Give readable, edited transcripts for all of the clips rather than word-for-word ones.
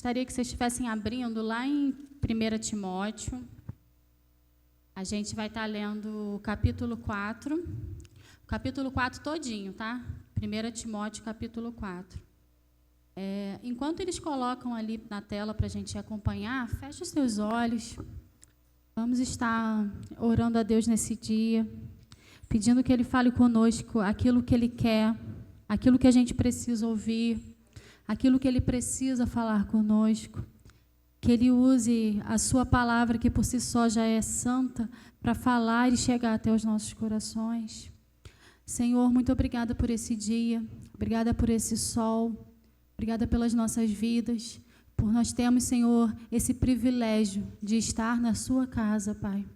Gostaria que vocês estivessem abrindo lá em 1 Timóteo. A gente vai estar lendo o capítulo 4. O capítulo 4 todinho, tá? 1 Timóteo, capítulo 4. Enquanto eles colocam ali na tela para a gente acompanhar, feche os seus olhos. Vamos estar orando a Deus nesse dia, pedindo que Ele fale conosco aquilo que Ele quer, aquilo que a gente precisa ouvir, aquilo que Ele precisa falar conosco. Que Ele use a sua palavra, que por si só já é santa, para falar e chegar até os nossos corações. Senhor, muito obrigada por esse dia, obrigada por esse sol, obrigada pelas nossas vidas, por nós termos, Senhor, esse privilégio de estar na sua casa, Pai.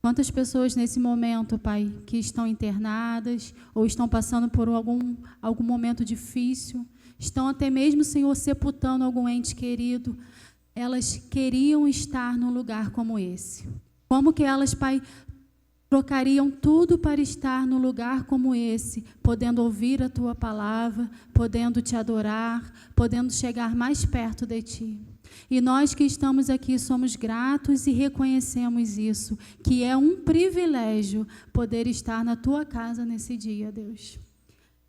Quantas pessoas nesse momento, Pai, que estão internadas ou estão passando por algum momento difícil, estão até mesmo, Senhor, sepultando algum ente querido, elas queriam estar num lugar como esse. Como que elas, Pai, trocariam tudo para estar num lugar como esse, podendo ouvir a Tua palavra, podendo Te adorar, podendo chegar mais perto de Ti. E nós que estamos aqui somos gratos e reconhecemos isso, que é um privilégio poder estar na Tua casa nesse dia, Deus.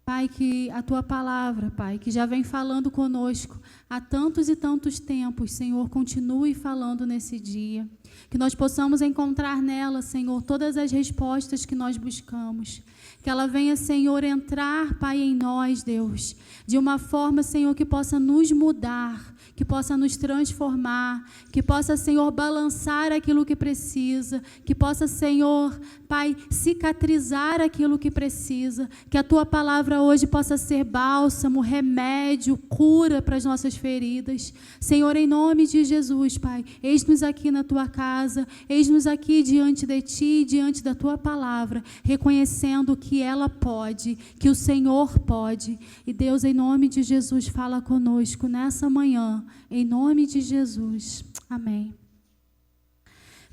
Pai, que a Tua palavra, Pai, que já vem falando conosco há tantos e tantos tempos, Senhor, continue falando nesse dia. Que nós possamos encontrar nela, Senhor, todas as respostas que nós buscamos. Que ela venha, Senhor, entrar, Pai, em nós, Deus, de uma forma, Senhor, que possa nos mudar, que possa nos transformar, que possa, Senhor, balançar aquilo que precisa, que possa, Senhor, Pai, cicatrizar aquilo que precisa, que a Tua palavra hoje possa ser bálsamo, remédio, cura para as nossas feridas. Senhor, em nome de Jesus, Pai, eis-nos aqui na Tua casa, eis-nos aqui diante de Ti, diante da Tua palavra, reconhecendo que ela pode, que o Senhor pode. E Deus, em nome de Jesus, fala conosco nessa manhã, em nome de Jesus. Amém.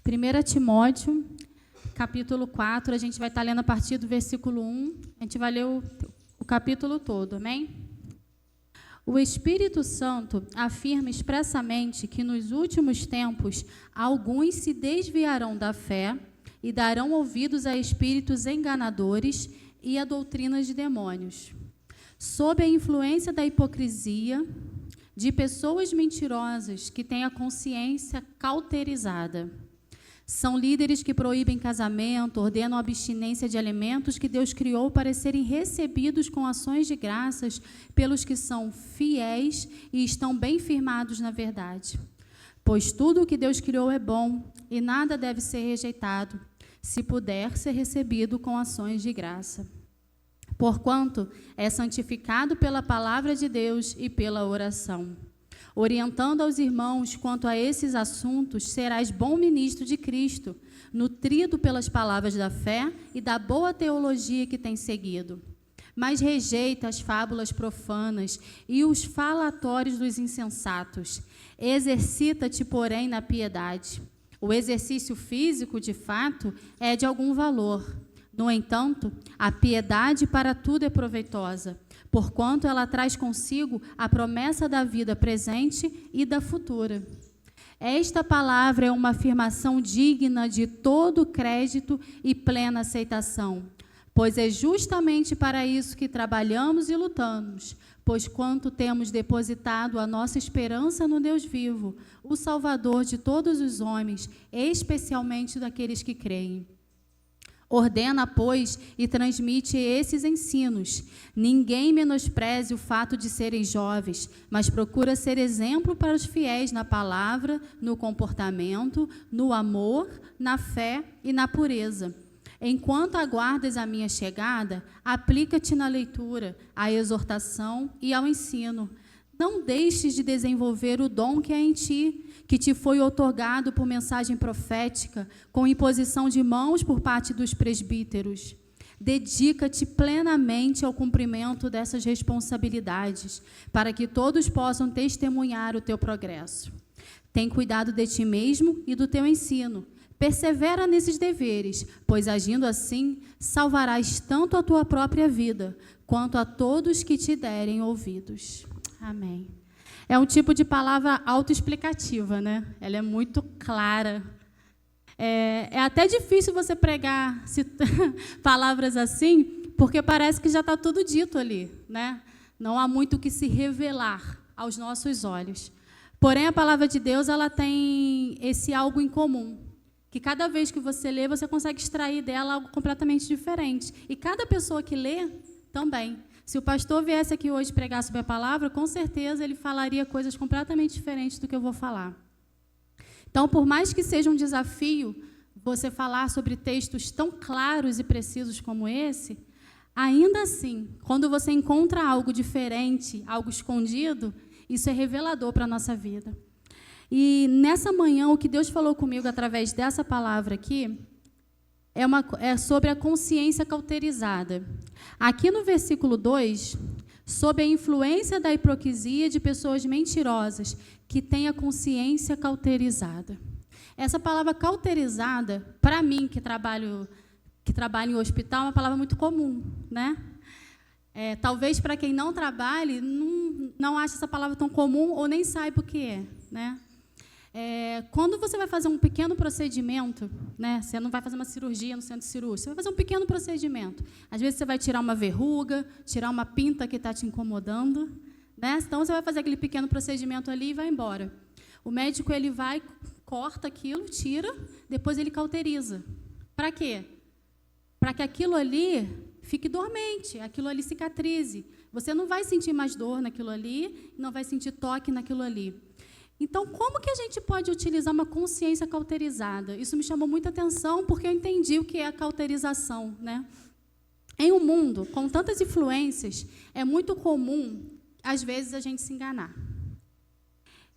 1 Timóteo, capítulo 4, a gente vai estar lendo a partir do versículo 1, a gente vai ler o capítulo todo, amém? O Espírito Santo afirma expressamente que nos últimos tempos alguns se desviarão da fé e darão ouvidos a espíritos enganadores e a doutrinas de demônios. Sob a influência da hipocrisia, de pessoas mentirosas que têm a consciência cauterizada. São líderes que proíbem casamento, ordenam a abstinência de alimentos que Deus criou para serem recebidos com ações de graças pelos que são fiéis e estão bem firmados na verdade. Pois tudo o que Deus criou é bom e nada deve ser rejeitado, se puder ser recebido com ações de graça. Porquanto é santificado pela palavra de Deus e pela oração. Orientando aos irmãos quanto a esses assuntos, serás bom ministro de Cristo, nutrido pelas palavras da fé e da boa teologia que tens seguido. Mas rejeita as fábulas profanas e os falatórios dos insensatos. Exercita-te, porém, na piedade. O exercício físico, de fato, é de algum valor. No entanto, a piedade para tudo é proveitosa, porquanto ela traz consigo a promessa da vida presente e da futura. Esta palavra é uma afirmação digna de todo crédito e plena aceitação, pois é justamente para isso que trabalhamos e lutamos, pois quanto temos depositado a nossa esperança no Deus vivo, o Salvador de todos os homens, especialmente daqueles que creem. Ordena, pois, e transmite esses ensinos. Ninguém menospreze o fato de serem jovens, mas procura ser exemplo para os fiéis na palavra, no comportamento, no amor, na fé e na pureza. Enquanto aguardas a minha chegada, aplica-te na leitura, à exortação e ao ensino. Não deixes de desenvolver o dom que há em ti, que te foi outorgado por mensagem profética, com imposição de mãos por parte dos presbíteros. Dedica-te plenamente ao cumprimento dessas responsabilidades, para que todos possam testemunhar o teu progresso. Tem cuidado de ti mesmo e do teu ensino. Persevera nesses deveres, pois agindo assim, salvarás tanto a tua própria vida, quanto a todos que te derem ouvidos. Amém. é um tipo de palavra autoexplicativa, né? Ela é muito clara. É até difícil você pregar palavras assim, porque parece que já está tudo dito ali, né? Não há muito o que se revelar aos nossos olhos. Porém, a palavra de Deus, ela tem esse algo em comum, que cada vez que você lê, você consegue extrair dela algo completamente diferente. E cada pessoa que lê, também. Se o pastor viesse aqui hoje pregar sobre a palavra, com certeza ele falaria coisas completamente diferentes do que eu vou falar. Então, por mais que seja um desafio você falar sobre textos tão claros e precisos como esse, ainda assim, quando você encontra algo diferente, algo escondido, isso é revelador para a nossa vida. E nessa manhã, o que Deus falou comigo através dessa palavra aqui é sobre a consciência cauterizada. Aqui no versículo 2, sob a influência da hipocrisia de pessoas mentirosas que têm a consciência cauterizada. Essa palavra cauterizada, para mim, que trabalho em hospital, é uma palavra muito comum, né? Talvez para quem não trabalhe, não ache essa palavra tão comum ou nem saiba o que é, né? Quando você vai fazer um pequeno procedimento, né, você não vai fazer uma cirurgia no centro cirúrgico, você vai fazer um pequeno procedimento. Às vezes você vai tirar uma verruga, tirar uma pinta que está te incomodando, né? Então você vai fazer aquele pequeno procedimento ali e vai embora. O médico ele vai, corta aquilo, tira, depois ele cauteriza. Para quê? Para que aquilo ali fique dormente, aquilo ali cicatrize. Você não vai sentir mais dor naquilo ali, não vai sentir toque naquilo ali. Então, como que a gente pode utilizar uma consciência cauterizada? Isso me chamou muita atenção, porque eu entendi o que é a cauterização, né? Em um mundo com tantas influências, é muito comum, às vezes, a gente se enganar.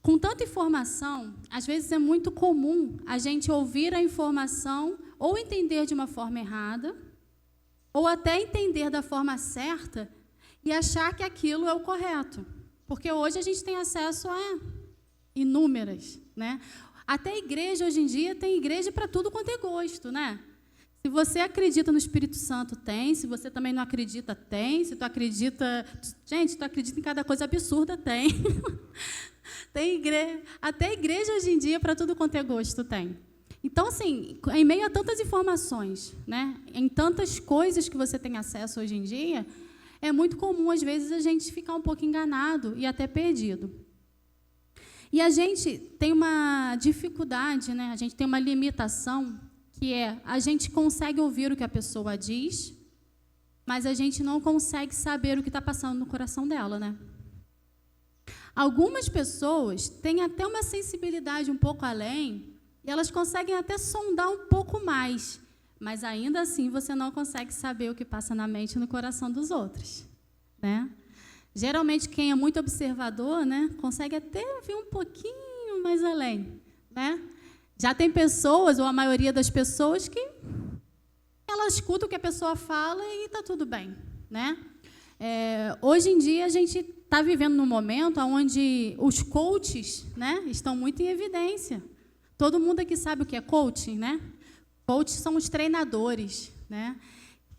Com tanta informação, às vezes é muito comum a gente ouvir a informação ou entender de uma forma errada, ou até entender da forma certa e achar que aquilo é o correto. Porque hoje a gente tem acesso a inúmeras, né? Até a igreja, hoje em dia, tem igreja para tudo quanto é gosto, né? Se você acredita no Espírito Santo, tem. Se você também não acredita, tem. Se tu acredita... Gente, tu acredita em cada coisa absurda, tem. Tem igreja... Até a igreja, hoje em dia, para tudo quanto é gosto, tem. Então, assim, em meio a tantas informações, né? Em tantas coisas que você tem acesso hoje em dia, é muito comum, às vezes, a gente ficar um pouco enganado e até perdido. E a gente tem uma dificuldade, né? A gente tem uma limitação, que é a gente consegue ouvir o que a pessoa diz, mas a gente não consegue saber o que está passando no coração dela, né? Algumas pessoas têm até uma sensibilidade um pouco além, e elas conseguem até sondar um pouco mais, mas ainda assim você não consegue saber o que passa na mente e no coração dos outros, né? Geralmente, quem é muito observador, né, consegue até ver um pouquinho mais além, né? Já tem pessoas, ou a maioria das pessoas, que ela escuta o que a pessoa fala e está tudo bem, né? Hoje em dia, a gente está vivendo num momento onde os coaches, né, estão muito em evidência. Todo mundo aqui sabe o que é coaching, né? Coaches são os treinadores, né?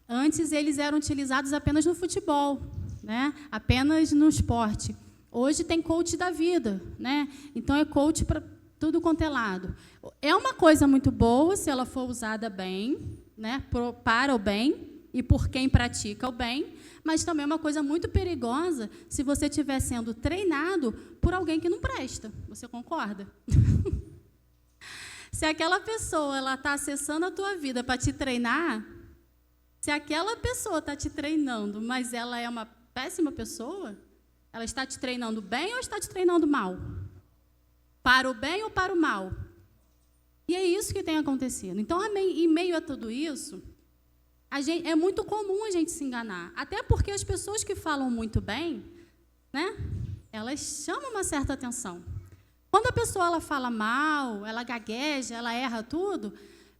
Antes, eles eram utilizados apenas no futebol, né? Apenas no esporte. Hoje tem coach da vida, né? Então é coach para tudo quanto é lado. É uma coisa muito boa se ela for usada bem, né? Para o bem e por quem pratica o bem, mas também é uma coisa muito perigosa se você estiver sendo treinado por alguém que não presta. Você concorda? Se aquela pessoa ela está acessando a tua vida para te treinar, se aquela pessoa está te treinando, mas ela é uma péssima pessoa, ela está te treinando bem ou está te treinando mal? Para o bem ou para o mal? E é isso que tem acontecido. Então, em meio a tudo isso, é muito comum a gente se enganar. Até porque as pessoas que falam muito bem, né, elas chamam uma certa atenção. Quando a pessoa ela fala mal, ela gagueja, ela erra tudo,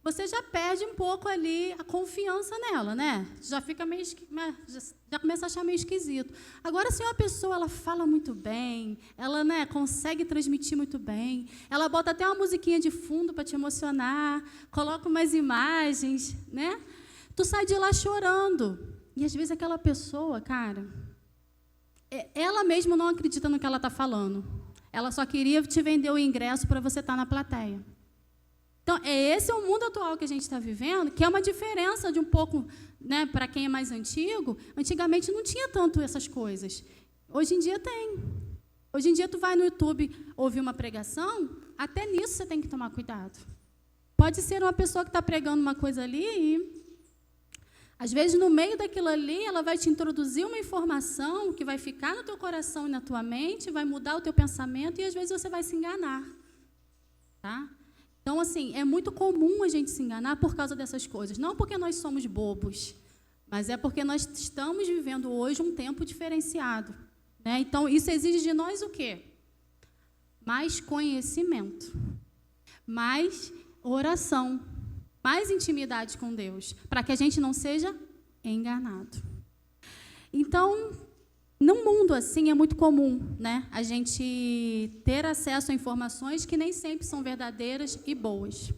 você já perde um pouco ali a confiança nela, né? Já fica meio, já começa a achar meio esquisito. Agora, se uma pessoa ela fala muito bem, ela, né, consegue transmitir muito bem, ela bota até uma musiquinha de fundo para te emocionar, coloca umas imagens, né? Tu sai de lá chorando. E às vezes aquela pessoa, cara, ela mesma não acredita no que ela está falando. Ela só queria te vender o ingresso para você estar na plateia. Então, esse é o mundo atual que a gente está vivendo, que é uma diferença de um pouco, né, para quem é mais antigo. Antigamente não tinha tanto essas coisas. Hoje em dia tem. Hoje em dia tu vai no YouTube ouvir uma pregação, até nisso você tem que tomar cuidado. Pode ser uma pessoa que está pregando uma coisa ali e, às vezes, no meio daquilo ali, ela vai te introduzir uma informação que vai ficar no teu coração e na tua mente, vai mudar o teu pensamento e, às vezes, você vai se enganar. Tá? Então, assim, é muito comum a gente se enganar por causa dessas coisas. Não porque nós somos bobos, mas é porque nós estamos vivendo hoje um tempo diferenciado. Né? Então, isso exige de nós o quê? Mais conhecimento, mais oração, mais intimidade com Deus, para que a gente não seja enganado. Então, num mundo assim, é muito comum, né, a gente ter acesso a informações que nem sempre são verdadeiras e boas.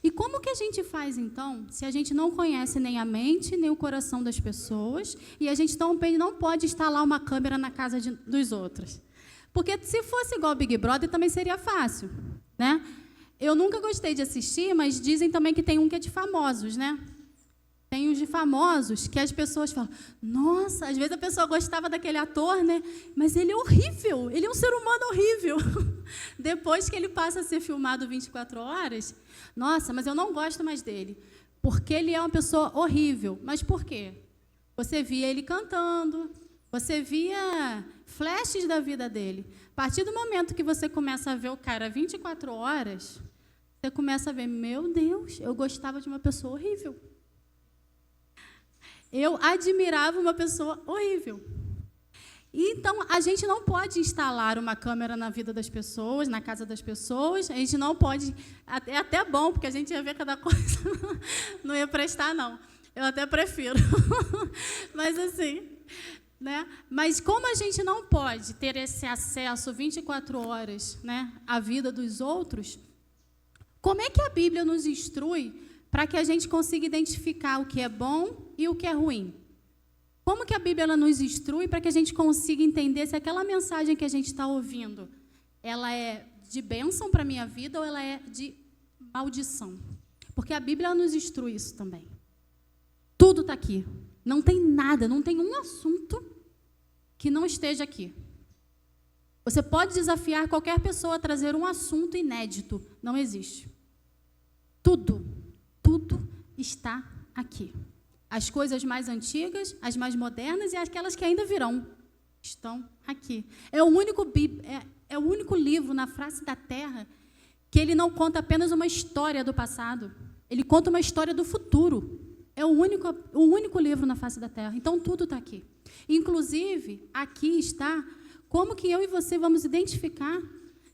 E como que a gente faz, então, se a gente não conhece nem a mente, nem o coração das pessoas, e a gente também não pode instalar uma câmera na casa dos outros? Porque se fosse igual ao Big Brother, também seria fácil, né? Eu nunca gostei de assistir, mas dizem também que tem um que é de famosos, né? Tem os de famosos que as pessoas falam, nossa, às vezes a pessoa gostava daquele ator, né? Mas ele é horrível, ele é um ser humano horrível. Depois que ele passa a ser filmado 24 horas, nossa, mas eu não gosto mais dele, porque ele é uma pessoa horrível. Mas por quê? Você via ele cantando, você via flashes da vida dele. A partir do momento que você começa a ver o cara 24 horas, você começa a ver, meu Deus, eu gostava de uma pessoa horrível. Eu admirava uma pessoa horrível. Então, a gente não pode instalar uma câmera na vida das pessoas, na casa das pessoas. A gente não pode... É até bom, porque a gente ia ver cada coisa. Não ia prestar, não. Eu até prefiro. Mas, assim... Né? Mas como a gente não pode ter esse acesso 24 horas, né, à vida dos outros, como é que a Bíblia nos instrui para que a gente consiga identificar o que é bom e o que é ruim? Como que a Bíblia ela nos instrui para que a gente consiga entender se aquela mensagem que a gente está ouvindo, ela é de bênção para a minha vida ou ela é de maldição? Porque a Bíblia ela nos instrui isso também. Tudo está aqui. Não tem nada, não tem um assunto que não esteja aqui. Você pode desafiar qualquer pessoa a trazer um assunto inédito. Não existe. Tudo está aqui. As coisas mais antigas, as mais modernas e aquelas que ainda virão estão aqui. É o único livro na face da Terra que ele não conta apenas uma história do passado. Ele conta uma história do futuro. É o único livro na face da Terra. Então, tudo está aqui. Inclusive, aqui está como que eu e você vamos identificar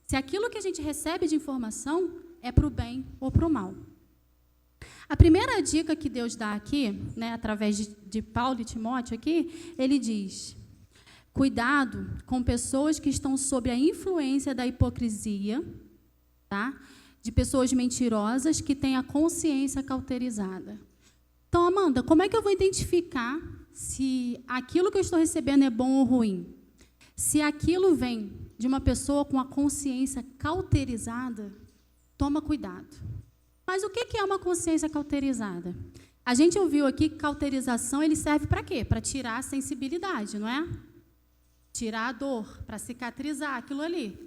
se aquilo que a gente recebe de informação é para o bem ou para o mal. A primeira dica que Deus dá aqui, né, através de Paulo e Timóteo aqui, ele diz, cuidado com pessoas que estão sob a influência da hipocrisia, tá? De pessoas mentirosas que têm a consciência cauterizada. Então, Amanda, como é que eu vou identificar se aquilo que eu estou recebendo é bom ou ruim? Se aquilo vem de uma pessoa com a consciência cauterizada, toma cuidado. Mas o que é uma consciência cauterizada? A gente ouviu aqui que cauterização ele serve para quê? Para tirar a sensibilidade, não é? Tirar a dor, para cicatrizar aquilo ali.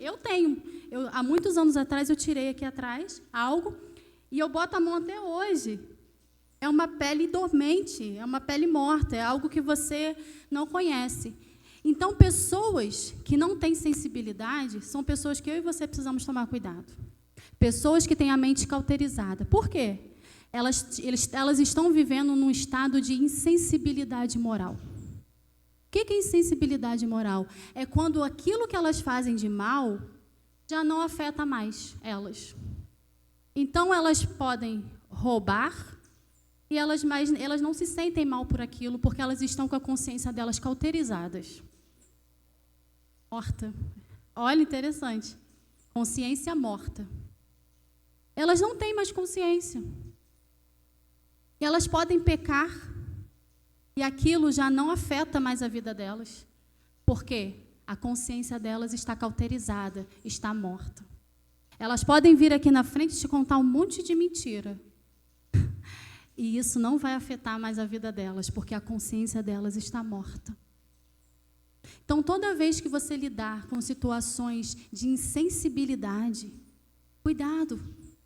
Há muitos anos atrás, eu tirei aqui atrás algo e eu boto a mão até hoje. É uma pele dormente, é uma pele morta, é algo que você não conhece. Então, pessoas que não têm sensibilidade são pessoas que eu e você precisamos tomar cuidado. Pessoas que têm a mente cauterizada. Por quê? Elas estão vivendo num estado de insensibilidade moral. O que é insensibilidade moral? É quando aquilo que elas fazem de mal já não afeta mais elas. Então, elas podem roubar, e elas não se sentem mal por aquilo, porque elas estão com a consciência delas cauterizadas. Morta. Olha, interessante. Consciência morta. Elas não têm mais consciência. E elas podem pecar, e aquilo já não afeta mais a vida delas. Por quê? A a consciência delas está cauterizada, está morta. Elas podem vir aqui na frente e te contar um monte de mentira. E isso não vai afetar mais a vida delas, porque a consciência delas está morta. Então, toda vez que você lidar com situações de insensibilidade, cuidado.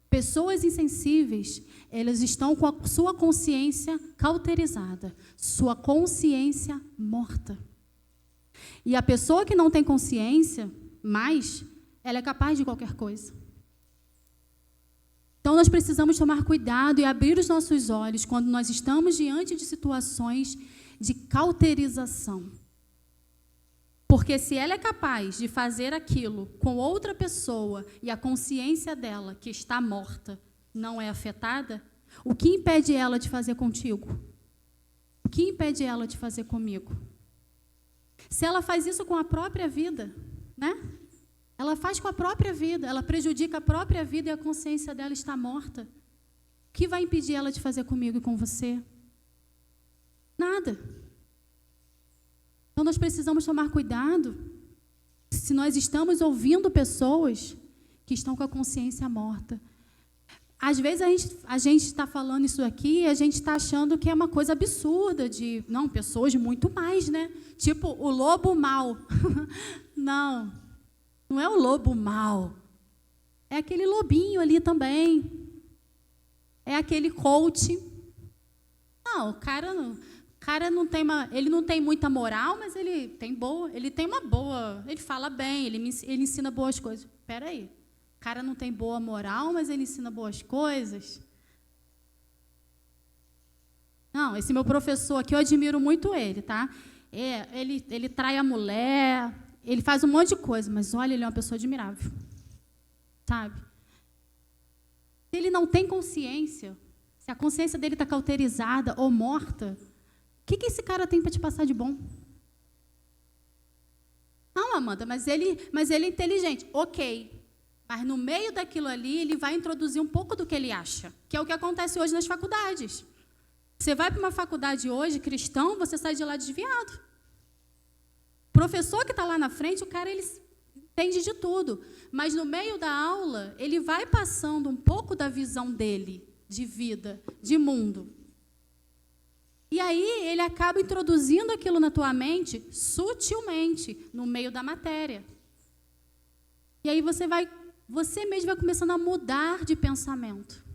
Pessoas insensíveis, elas estão com a sua consciência cauterizada, sua consciência morta. E a pessoa que não tem consciência mais, ela é capaz de qualquer coisa. Então, nós precisamos tomar cuidado e abrir os nossos olhos quando nós estamos diante de situações de cauterização. Porque se ela é capaz de fazer aquilo com outra pessoa e a consciência dela, que está morta, não é afetada, o que impede ela de fazer contigo? O que impede ela de fazer comigo? Se ela faz isso com a própria vida, né? Ela faz com a própria vida, ela prejudica a própria vida e a consciência dela está morta. O que vai impedir ela de fazer comigo e com você? Nada. Então, nós precisamos tomar cuidado se nós estamos ouvindo pessoas que estão com a consciência morta. Às vezes, a gente está falando isso aqui e a gente está achando que é uma coisa absurda, de, não, pessoas muito mais, né? Tipo, o lobo mau. Não, não é o lobo mau. É aquele lobinho ali também. É aquele coach. Não, o cara não tem ele não tem muita moral, mas ele tem uma boa, ele fala bem, ele ensina boas coisas. Espera aí, o cara não tem boa moral, mas ele ensina boas coisas? Não, esse meu professor aqui, eu admiro muito ele, tá? Ele trai a mulher, ele faz um monte de coisa, mas olha, ele é uma pessoa admirável, sabe? Se ele não tem consciência, se a consciência dele está cauterizada ou morta, o que esse cara tem para te passar de bom? Não, Amanda, mas ele é inteligente. Ok, mas no meio daquilo ali, ele vai introduzir um pouco do que ele acha, que é o que acontece hoje nas faculdades. Você vai para uma faculdade hoje, cristão, você sai de lá desviado. O professor que está lá na frente, o cara, ele entende de tudo, mas no meio da aula, ele vai passando um pouco da visão dele, de vida, de mundo. E aí, ele acaba introduzindo aquilo na tua mente, sutilmente, no meio da matéria. E aí, você mesmo vai começando a mudar de pensamento,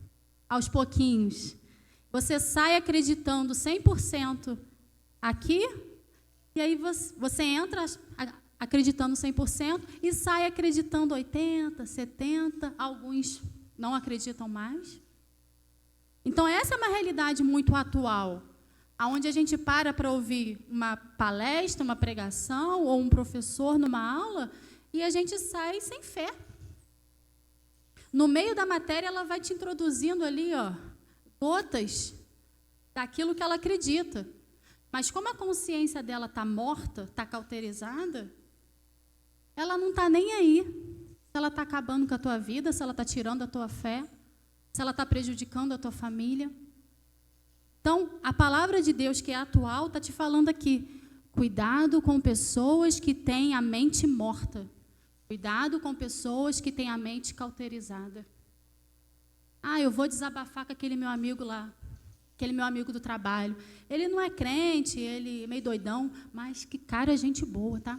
aos pouquinhos. Você sai acreditando 100% aqui, e aí você entra acreditando 100% e sai acreditando 80%, 70%, alguns não acreditam mais. Então, essa é uma realidade muito atual, onde a gente para ouvir uma palestra, uma pregação, ou um professor numa aula, e a gente sai sem fé. No meio da matéria, ela vai te introduzindo ali, gotas daquilo que ela acredita. Mas como a consciência dela está morta, está cauterizada, ela não está nem aí. Se ela está acabando com a tua vida, se ela está tirando a tua fé, se ela está prejudicando a tua família. Então, a palavra de Deus, que é atual, está te falando aqui, cuidado com pessoas que têm a mente morta. Cuidado com pessoas que têm a mente cauterizada. Eu vou desabafar com aquele meu amigo lá, aquele meu amigo do trabalho. Ele não é crente, ele é meio doidão, mas que cara, gente boa, tá?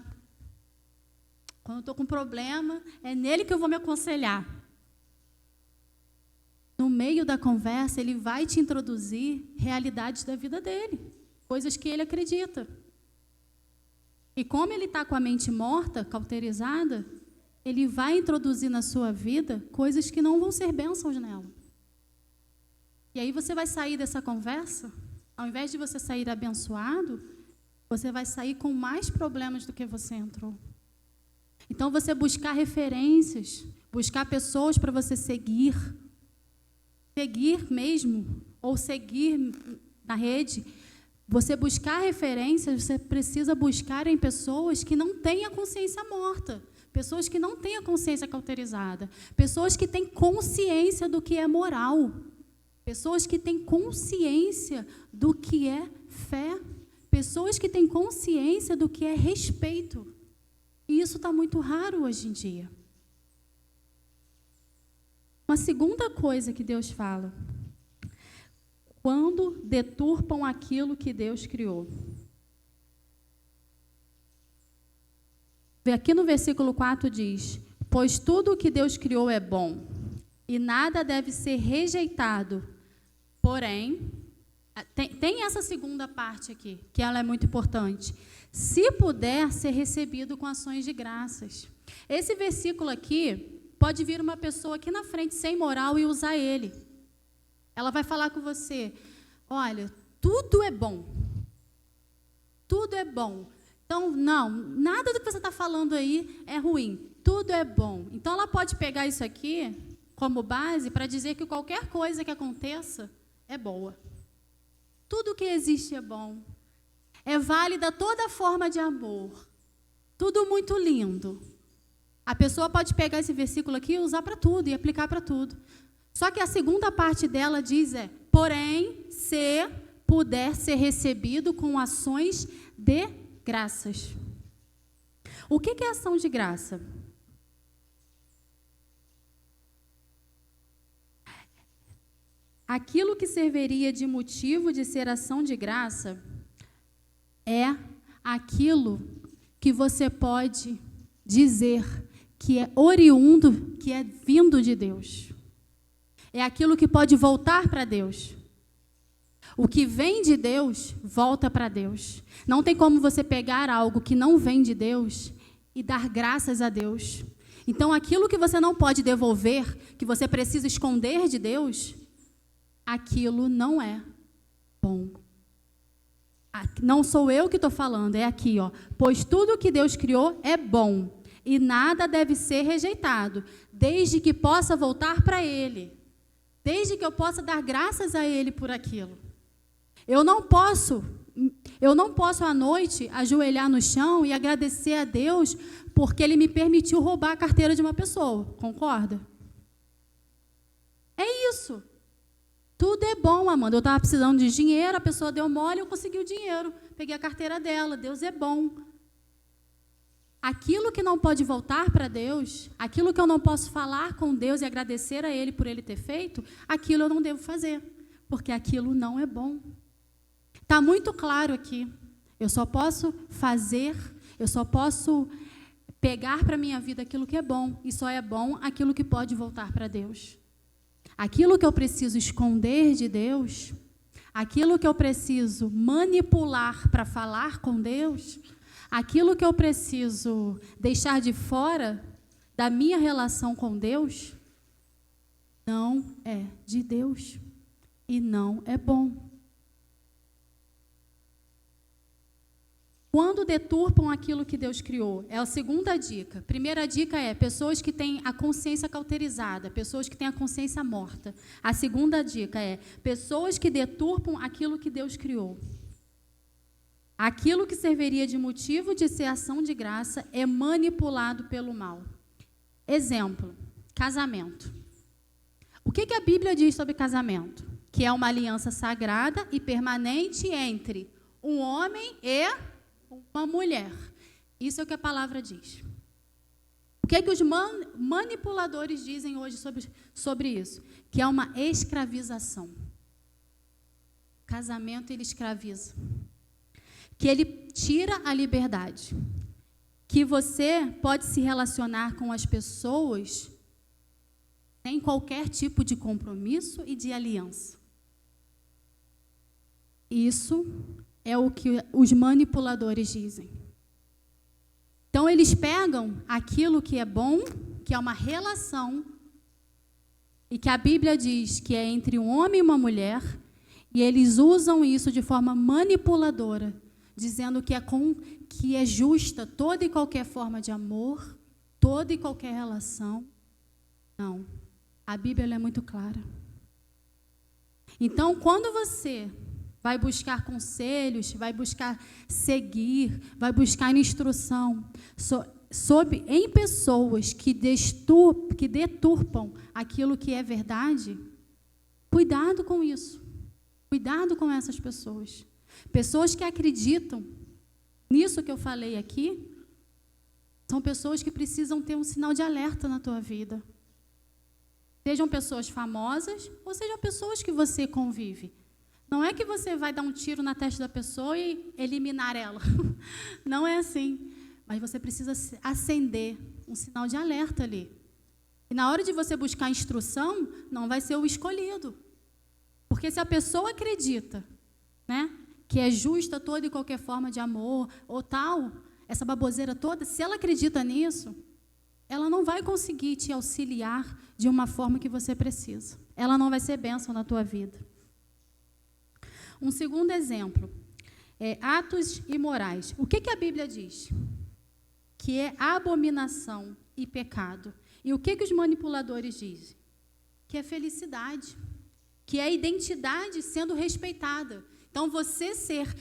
Quando eu estou com problema, é nele que eu vou me aconselhar. No meio da conversa, ele vai te introduzir realidades da vida dele, coisas que ele acredita. E como ele está com a mente morta, cauterizada, ele vai introduzir na sua vida coisas que não vão ser bênçãos nela. E aí você vai sair dessa conversa, ao invés de você sair abençoado, você vai sair com mais problemas do que você entrou. Então, você buscar referências, buscar pessoas para você seguir mesmo, ou seguir na rede, você buscar referências, você precisa buscar em pessoas que não têm a consciência morta, pessoas que não têm a consciência cauterizada, pessoas que têm consciência do que é moral, pessoas que têm consciência do que é fé, pessoas que têm consciência do que é respeito. E isso está muito raro hoje em dia. Uma segunda coisa que Deus fala: quando deturpam aquilo que Deus criou. Aqui no versículo 4 diz: pois tudo o que Deus criou é bom, e nada deve ser rejeitado. Porém, tem essa segunda parte aqui, que ela é muito importante. Se puder ser recebido com ações de graças. Esse versículo aqui, pode vir uma pessoa aqui na frente sem moral e usar ele. Ela vai falar com você: olha, tudo é bom. Tudo é bom. Então, não, nada do que você está falando aí é ruim. Tudo é bom. Então, ela pode pegar isso aqui como base para dizer que qualquer coisa que aconteça é boa. Tudo que existe é bom. É válida toda forma de amor. Tudo muito lindo. A pessoa pode pegar esse versículo aqui e usar para tudo e aplicar para tudo. Só que a segunda parte dela diz porém, se puder ser recebido com ações de graças. O que é ação de graça? Aquilo que serviria de motivo de ser ação de graça é aquilo que você pode dizer que é oriundo, que é vindo de Deus. É aquilo que pode voltar para Deus. O que vem de Deus, volta para Deus. Não tem como você pegar algo que não vem de Deus e dar graças a Deus. Então, aquilo que você não pode devolver, que você precisa esconder de Deus, aquilo não é bom. Não sou eu que estou falando, é aqui, ó. Pois tudo que Deus criou é bom, e nada deve ser rejeitado, desde que possa voltar para Ele. Desde que eu possa dar graças a Ele por aquilo. Eu não posso à noite ajoelhar no chão e agradecer a Deus porque Ele me permitiu roubar a carteira de uma pessoa. Concorda? É isso. Tudo é bom, Amanda. Eu estava precisando de dinheiro, a pessoa deu mole, eu consegui o dinheiro. Peguei a carteira dela. Deus é bom. Aquilo que não pode voltar para Deus, aquilo que eu não posso falar com Deus e agradecer a Ele por Ele ter feito, aquilo eu não devo fazer, porque aquilo não é bom. Está muito claro aqui. Eu só posso fazer, eu só posso pegar para a minha vida aquilo que é bom, e só é bom aquilo que pode voltar para Deus. Aquilo que eu preciso esconder de Deus, aquilo que eu preciso manipular para falar com Deus, aquilo que eu preciso deixar de fora da minha relação com Deus, não é de Deus e não é bom. Quando deturpam aquilo que Deus criou, é a segunda dica. Primeira dica é pessoas que têm a consciência cauterizada, pessoas que têm a consciência morta. A segunda dica é pessoas que deturpam aquilo que Deus criou. Aquilo que serviria de motivo de ser ação de graça é manipulado pelo mal. Exemplo, casamento. O que a Bíblia diz sobre casamento? Que é uma aliança sagrada e permanente entre um homem e uma mulher. Isso é o que a palavra diz. O que os manipuladores dizem hoje sobre isso? Que é uma escravização. O casamento, ele escraviza. Que ele tira a liberdade. Que você pode se relacionar com as pessoas sem qualquer tipo de compromisso e de aliança. Isso é o que os manipuladores dizem. Então, eles pegam aquilo que é bom, que é uma relação, e que a Bíblia diz que é entre um homem e uma mulher, e eles usam isso de forma manipuladora, dizendo que é justa toda e qualquer forma de amor, toda e qualquer relação. Não. A Bíblia ela é muito clara. Então, quando você vai buscar conselhos, vai buscar seguir, vai buscar instrução em pessoas que deturpam aquilo que é verdade, cuidado com isso. Cuidado com essas pessoas. Pessoas que acreditam nisso que eu falei aqui, São pessoas que precisam ter um sinal de alerta na tua vida. Sejam pessoas famosas ou sejam pessoas que você convive. Não é que você vai dar um tiro na testa da pessoa e eliminar ela. Não é assim. Mas você precisa acender um sinal de alerta ali. E na hora de você buscar instrução, não vai ser o escolhido. Porque se a pessoa acredita, né, que é justa toda e qualquer forma de amor ou tal, essa baboseira toda, se ela acredita nisso, ela não vai conseguir te auxiliar de uma forma que você precisa. Ela não vai ser bênção na tua vida. Um segundo exemplo é atos imorais. O que a Bíblia diz? Que é abominação e pecado. E o que os manipuladores dizem? Que é felicidade, que é identidade sendo respeitada. Então, você ser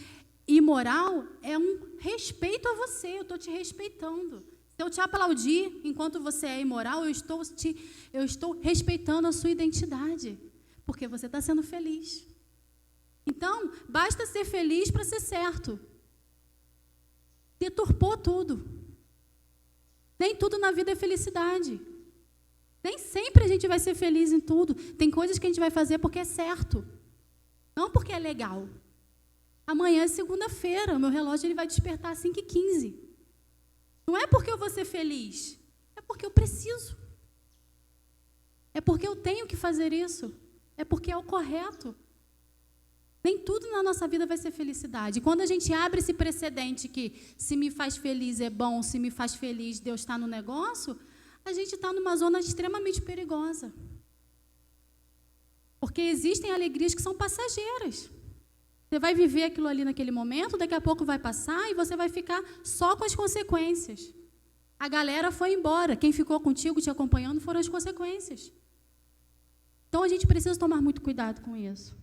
imoral é um respeito a você, eu estou te respeitando. Se eu te aplaudir enquanto você é imoral, eu estou respeitando a sua identidade, porque você está sendo feliz. Então, basta ser feliz para ser certo. Deturpou tudo. Nem tudo na vida é felicidade. Nem sempre a gente vai ser feliz em tudo. Tem coisas que a gente vai fazer porque é certo, não porque é legal. Amanhã é segunda-feira, o meu relógio ele vai despertar às 5h15. Não é porque eu vou ser feliz, é porque eu preciso. É porque eu tenho que fazer isso. É porque é o correto. Nem tudo na nossa vida vai ser felicidade. Quando a gente abre esse precedente que se me faz feliz é bom, se me faz feliz Deus está no negócio, a gente está numa zona extremamente perigosa. Porque existem alegrias que são passageiras. Você vai viver aquilo ali naquele momento, daqui a pouco vai passar e você vai ficar só com as consequências. A galera foi embora, quem ficou contigo te acompanhando foram as consequências. Então a gente precisa tomar muito cuidado com isso.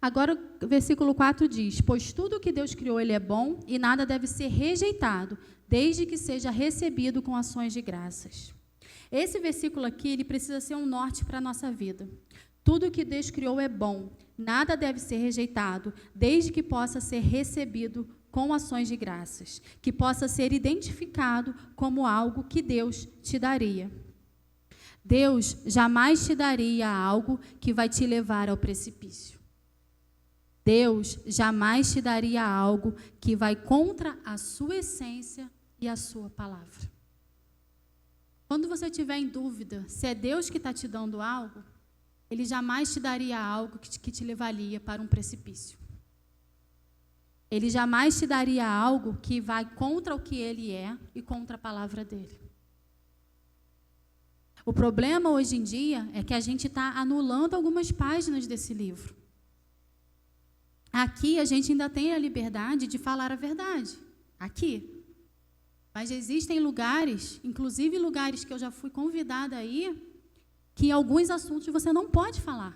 Agora o versículo 4 diz: pois tudo o que Deus criou ele é bom e nada deve ser rejeitado, desde que seja recebido com ações de graças. Esse versículo aqui, ele precisa ser um norte para a nossa vida. Tudo o que Deus criou é bom, nada deve ser rejeitado, desde que possa ser recebido com ações de graças, que possa ser identificado como algo que Deus te daria. Deus jamais te daria algo que vai te levar ao precipício. Deus jamais te daria algo que vai contra a sua essência e a sua palavra. Quando você estiver em dúvida se é Deus que está te dando algo, Ele jamais te daria algo que te levaria para um precipício. Ele jamais te daria algo que vai contra o que Ele é e contra a palavra dEle. O problema hoje em dia é que a gente está anulando algumas páginas desse livro. Aqui a gente ainda tem a liberdade de falar a verdade. Aqui. Mas existem lugares, inclusive lugares que eu já fui convidada a ir, que alguns assuntos você não pode falar.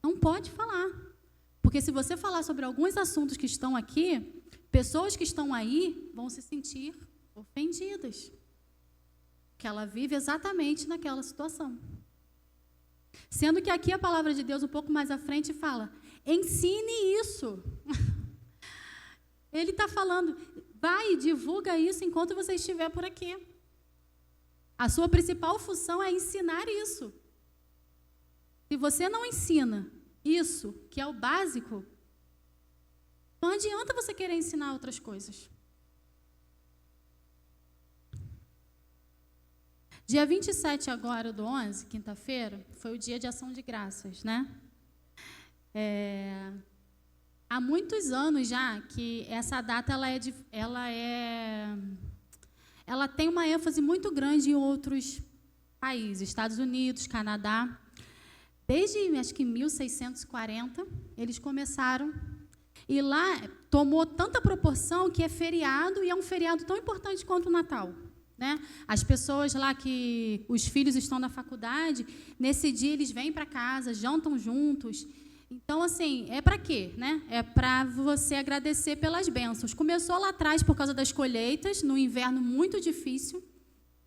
Não pode falar. Porque se você falar sobre alguns assuntos que estão aqui, pessoas que estão aí vão se sentir ofendidas. Que ela vive exatamente naquela situação. Sendo que aqui a palavra de Deus, um pouco mais à frente, fala: ensine isso. Ele está falando, vai e divulga isso enquanto você estiver por aqui. A sua principal função é ensinar isso. Se você não ensina isso, que é o básico, não adianta você querer ensinar outras coisas. Dia 27 agora do 11, quinta-feira, foi o dia de ação de graças, né? Há muitos anos já que essa data ela tem uma ênfase muito grande em outros países, Estados Unidos, Canadá. Desde, acho que 1640, eles começaram. E lá tomou tanta proporção que é feriado, e é um feriado tão importante quanto o Natal. Né? As pessoas lá que os filhos estão na faculdade, nesse dia eles vêm para casa, jantam juntos. Então, assim, é para quê? Né? É para você agradecer pelas bênçãos. Começou lá atrás por causa das colheitas, no inverno muito difícil.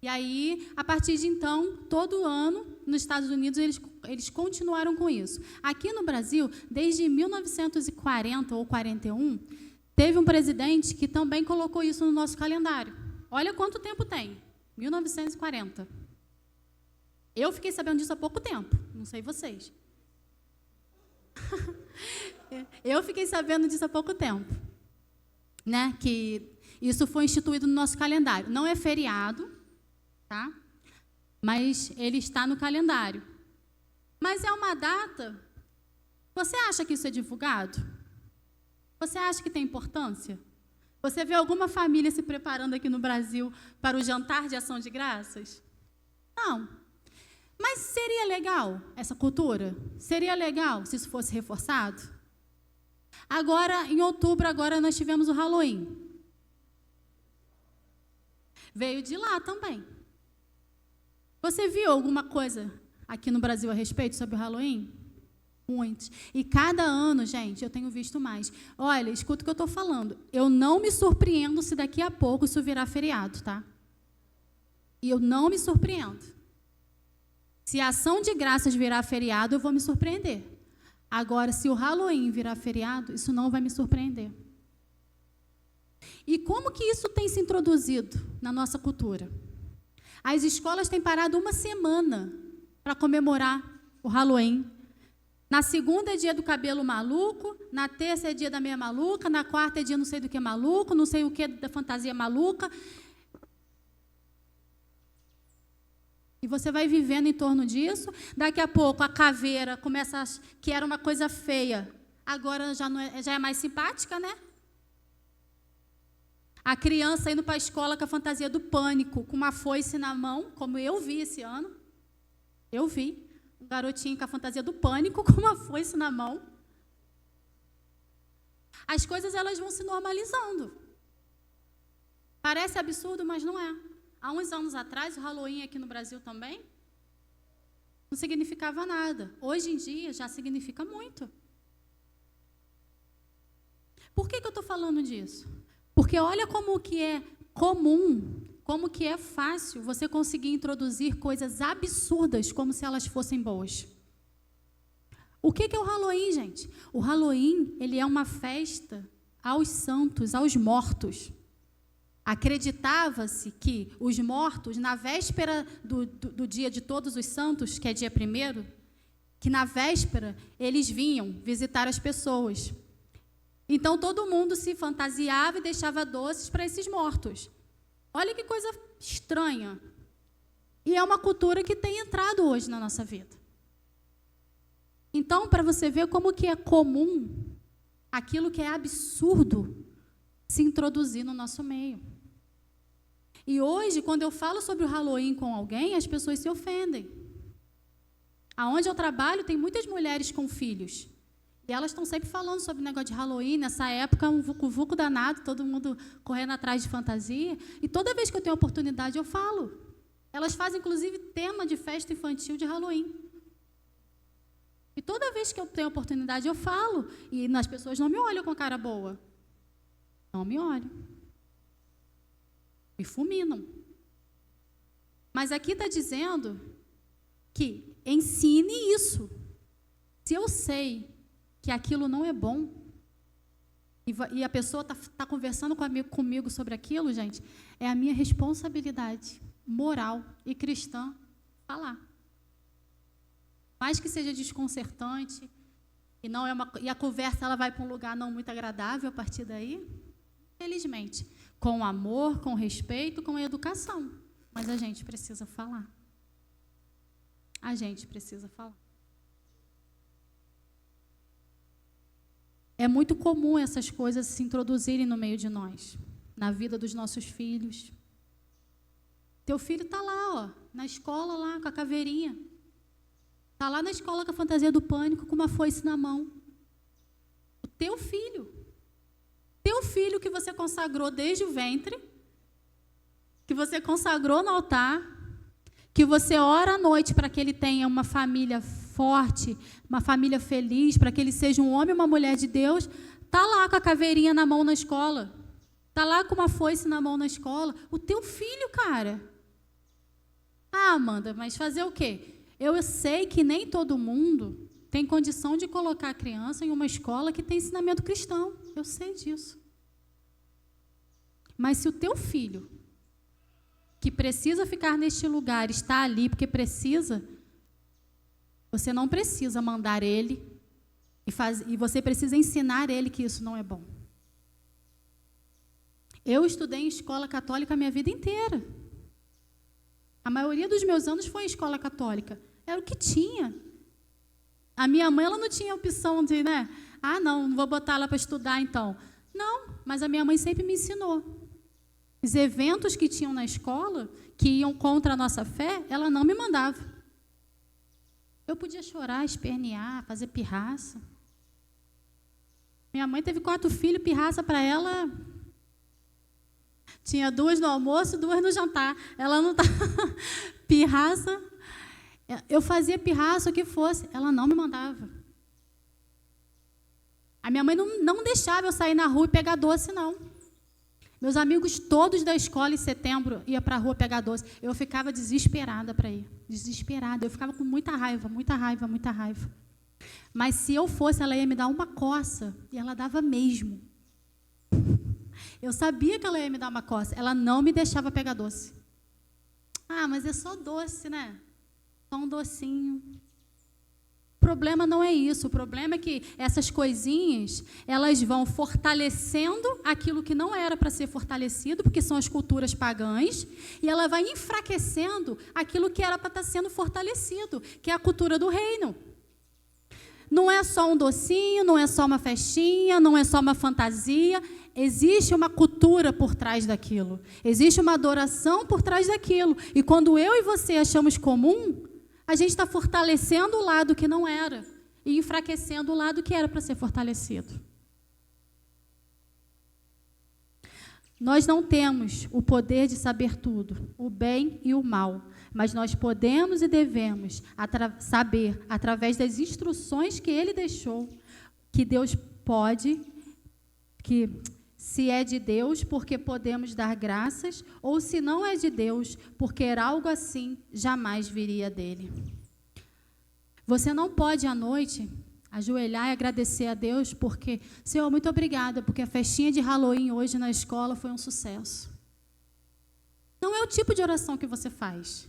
E aí, a partir de então, todo ano, nos Estados Unidos, eles continuaram com isso. Aqui no Brasil, desde 1940 ou 41, teve um presidente que também colocou isso no nosso calendário. Olha quanto tempo tem, 1940. Eu fiquei sabendo disso há pouco tempo, não sei vocês. Eu fiquei sabendo disso há pouco tempo, né? Que isso foi instituído no nosso calendário. Não é feriado, tá? Mas ele está no calendário. Mas é uma data. Você acha que isso é divulgado? Você acha que tem importância? Você vê alguma família se preparando aqui no Brasil para o jantar de ação de graças? Não. Mas seria legal essa cultura? Seria legal se isso fosse reforçado? Agora, em outubro, nós tivemos o Halloween. Veio de lá também. Você viu alguma coisa aqui no Brasil a respeito sobre o Halloween? Muitos. E cada ano, gente, eu tenho visto mais. Olha, escuta o que eu estou falando. Eu não me surpreendo se daqui a pouco isso virar feriado, tá? E eu não me surpreendo. Se a ação de graças virar feriado, eu vou me surpreender. Agora, se o Halloween virar feriado, isso não vai me surpreender. E como que isso tem se introduzido na nossa cultura? As escolas têm parado uma semana para comemorar o Halloween. Na segunda é dia do cabelo maluco, na terça é dia da meia maluca, na quarta é dia não sei do que maluco, não sei o que da fantasia maluca. E você vai vivendo em torno disso. Daqui a pouco a caveira começa, que era uma coisa feia, agora já é mais simpática, né? A criança indo para a escola com a fantasia do pânico, com uma foice na mão, como eu vi esse ano. Eu vi um garotinho com a fantasia do pânico, com uma foice na mão. As coisas elas vão se normalizando. Parece absurdo, mas não é. Há uns anos atrás, o Halloween aqui no Brasil também não significava nada. Hoje em dia já significa muito. Por que eu estou falando disso? Porque olha como que é comum, como que é fácil você conseguir introduzir coisas absurdas como se elas fossem boas. O que é o Halloween, gente? O Halloween, ele é uma festa aos santos, aos mortos. Acreditava-se que os mortos, na véspera do dia de Todos os Santos, que é dia 1º, que na véspera eles vinham visitar as pessoas. Então, todo mundo se fantasiava e deixava doces para esses mortos. Olha que coisa estranha. E é uma cultura que tem entrado hoje na nossa vida. Então, para você ver como que é comum aquilo que é absurdo se introduzir no nosso meio. E hoje, quando eu falo sobre o Halloween com alguém, as pessoas se ofendem. Aonde eu trabalho, tem muitas mulheres com filhos. E elas estão sempre falando sobre o negócio de Halloween. Nessa época, um vucu-vucu danado, todo mundo correndo atrás de fantasia. E toda vez que eu tenho oportunidade, eu falo. Elas fazem, inclusive, tema de festa infantil de Halloween. E toda vez que eu tenho oportunidade, eu falo. E as pessoas não me olham com cara boa. Não me olham. Me fulminam. Mas aqui está dizendo que ensine isso. Se eu sei que aquilo não é bom, e a pessoa está conversando comigo sobre aquilo, gente, é a minha responsabilidade moral e cristã falar. Mais que seja desconcertante, e a conversa ela vai para um lugar não muito agradável a partir daí, felizmente, com amor, com respeito, com educação. Mas a gente precisa falar. A gente precisa falar. É muito comum essas coisas se introduzirem no meio de nós, na vida dos nossos filhos. Teu filho está lá, ó, na escola, lá, com a caveirinha. Está lá na escola com a fantasia do pânico, com uma foice na mão. O teu filho que você consagrou desde o ventre, que você consagrou no altar, que você ora à noite para que ele tenha uma família forte, uma família feliz, para que ele seja um homem e uma mulher de Deus, está lá com a caveirinha na mão na escola, está lá com uma foice na mão na escola. O teu filho, cara. Ah, Amanda, mas fazer o quê? Eu sei que nem todo mundo tem condição de colocar a criança em uma escola que tem ensinamento cristão. Eu sei disso. Mas se o teu filho, que precisa ficar neste lugar, está ali porque precisa, você não precisa mandar ele e você precisa ensinar ele que isso não é bom. Eu estudei em escola católica a minha vida inteira. A maioria dos meus anos foi em escola católica. Era o que tinha. A minha mãe, ela não tinha opção de, né? Ah, não vou botar ela para estudar, então. Não, mas a minha mãe sempre me ensinou. Os eventos que tinham na escola, que iam contra a nossa fé, ela não me mandava. Eu podia chorar, espernear, fazer pirraça. Minha mãe teve 4 filhos, pirraça para ela. Tinha 2 no almoço, 2 no jantar. Ela não estava pirraça. Eu fazia pirraça, o que fosse. Ela não me mandava. A minha mãe não deixava eu sair na rua e pegar doce, não. Meus amigos todos da escola, em setembro, iam para a rua pegar doce. Eu ficava desesperada para ir. Desesperada. Eu ficava com muita raiva, muita raiva, muita raiva. Mas se eu fosse, ela ia me dar uma coça. E ela dava mesmo. Eu sabia que ela ia me dar uma coça. Ela não me deixava pegar doce. Ah, mas é só doce, né? Só um docinho. O problema não é isso. O problema é que essas coisinhas, elas vão fortalecendo aquilo que não era para ser fortalecido, porque são as culturas pagãs, e ela vai enfraquecendo aquilo que era para estar sendo fortalecido, que é a cultura do reino. Não é só um docinho, não é só uma festinha, não é só uma fantasia. Existe uma cultura por trás daquilo. Existe uma adoração por trás daquilo. E quando eu e você achamos comum, a gente está fortalecendo o lado que não era e enfraquecendo o lado que era para ser fortalecido. Nós não temos o poder de saber tudo, o bem e o mal, mas nós podemos e devemos saber, através das instruções que Ele deixou, que Deus pode, que se é de Deus, porque podemos dar graças, ou se não é de Deus, porque algo assim jamais viria dele. Você não pode, à noite, ajoelhar e agradecer a Deus, porque, Senhor, muito obrigada, porque a festinha de Halloween hoje na escola foi um sucesso. Não é o tipo de oração que você faz.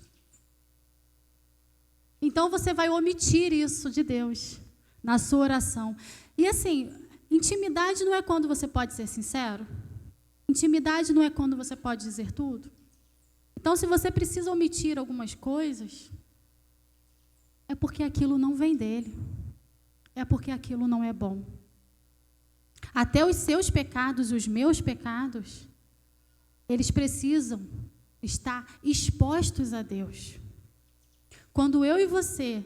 Então, você vai omitir isso de Deus na sua oração. E assim, intimidade não é quando você pode ser sincero? Intimidade não é quando você pode dizer tudo? Então, se você precisa omitir algumas coisas, é porque aquilo não vem dele. É porque aquilo não é bom. Até os seus pecados, os meus pecados, eles precisam estar expostos a Deus. Quando eu e você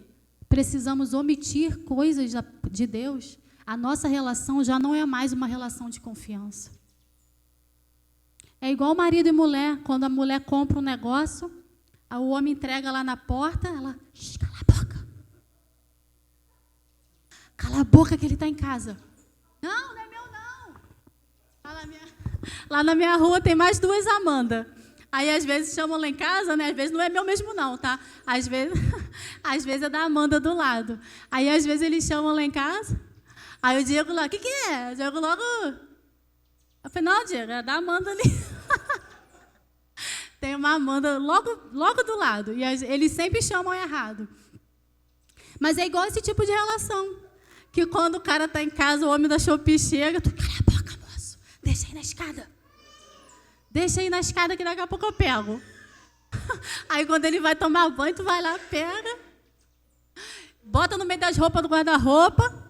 precisamos omitir coisas de Deus, a nossa relação já não é mais uma relação de confiança. É igual marido e mulher. Quando a mulher compra um negócio, o homem entrega lá na porta, ela, cala a boca. Cala a boca que ele está em casa. Não, não é meu não. Lá na minha rua tem mais 2 Amanda. Aí, às vezes, chamam lá em casa, né? Às vezes não é meu mesmo não, tá? Às vezes é da Amanda do lado. Aí, às vezes, eles chamam lá em casa. Aí o Diego lá, o que é? O Diego logo... Eu falei, não, Diego, é da Amanda ali. Tem uma Amanda logo do lado. E eles sempre chamam errado. Mas é igual esse tipo de relação. Que quando o cara está em casa, o homem da Shopee chega, tu, cala a boca, moço. Deixa aí na escada. Deixa aí na escada que daqui a pouco eu pego. Aí quando ele vai tomar banho, tu vai lá, pega. Bota no meio das roupas do guarda-roupa.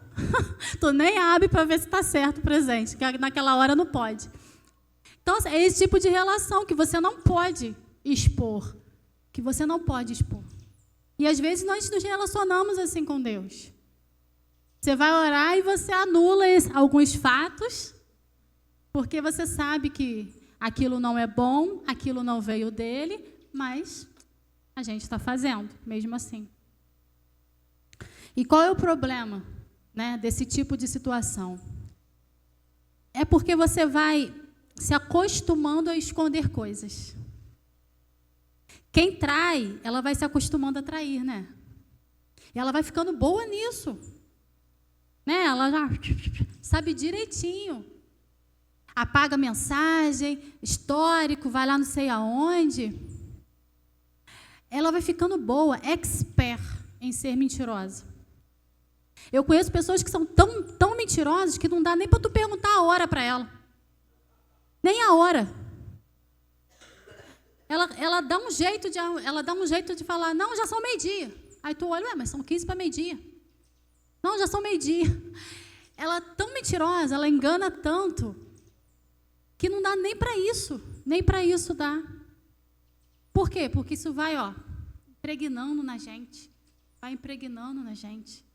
Tu nem abre para ver se está certo o presente, que naquela hora não pode. Então, é esse tipo de relação que você não pode expor. Que você não pode expor. E às vezes nós nos relacionamos assim com Deus. Você vai orar e você anula alguns fatos, porque você sabe que aquilo não é bom, aquilo não veio dele, mas a gente está fazendo, mesmo assim. E qual é o problema, né, desse tipo de situação? É porque você vai se acostumando a esconder coisas. Quem trai, ela vai se acostumando a trair, né? E ela vai ficando boa nisso. Né? Ela já sabe direitinho. apaga mensagem, histórico, vai lá não sei aonde. Ela vai ficando boa, expert em ser mentirosa. Eu conheço pessoas que são tão mentirosas que não dá nem para tu perguntar a hora para ela. Nem a hora. Ela dá um jeito de falar, não, já são meio-dia. Aí tu olha, mas são 15 para meio-dia. Não, já são meio-dia. Ela é tão mentirosa, ela engana tanto, que não dá nem para isso. Nem para isso dá. Por quê? Porque isso vai, impregnando na gente. Vai impregnando na gente.